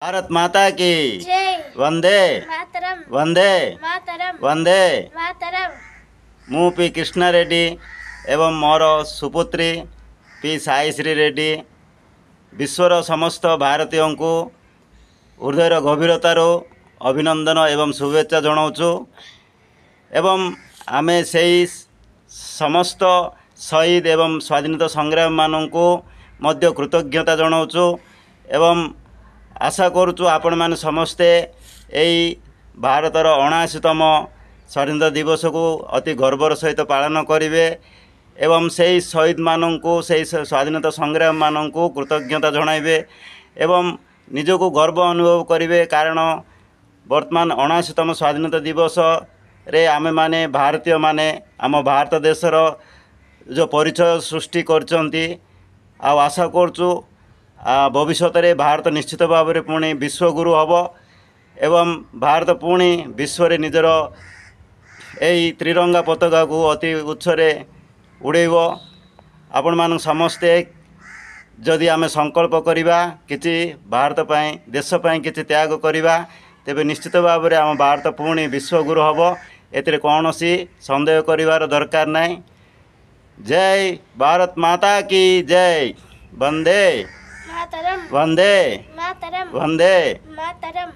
भारत माता की जय वंदे मातरम वंदे मातरम वंदे मातरम। मु पी कृष्णा रेड्डी एवं मोर सुपुत्री पी साईश्री रेड्डी विश्वर समस्त भारतीय को हृदयर गभीरतार अभिनंदन एवं शुभेच्छा जनाऊँ एवं आमे से समस्त शहीद एवं स्वाधीनता संग्राम मानू मध्य कृतज्ञता जनाऊँ एवं आशा करुचु आपण मैंने समस्ते यही भारतर 79तम स्वाधीनता दिवस को अति गर्वर सहित पालन करेंगे एवं से शहीद मानू से स्वाधीनता संग्राम मानू कृतज्ञता जणाइबे एवं निजको गर्व अनुभव करेंगे कारण वर्तमान 79तम स्वाधीनता दिवस रे आमे माने भारतीय माने आम भारत देशर जो परिचय सृष्टि करचंती आ आशा करचु भविष्य में भारत निश्चित भाव में पुणी विश्वगुरु हम एवं भारत पुणी विश्व निजर यही त्रिरंगा पताका को अति उच्चरे उड़ेब आपण मान समस्ते जदि आमे संकल्प करिबा किछि भारत पई देश पई किछि त्याग करिबा तेबे निश्चित भाव में आम भारत पुणी विश्वगुरु हम एतिरे कौनसी संदेह करिवार दरकार नहीं। जय भारत माता की जय। वंदे मातरम वंदे मातरम वंदे मातरम।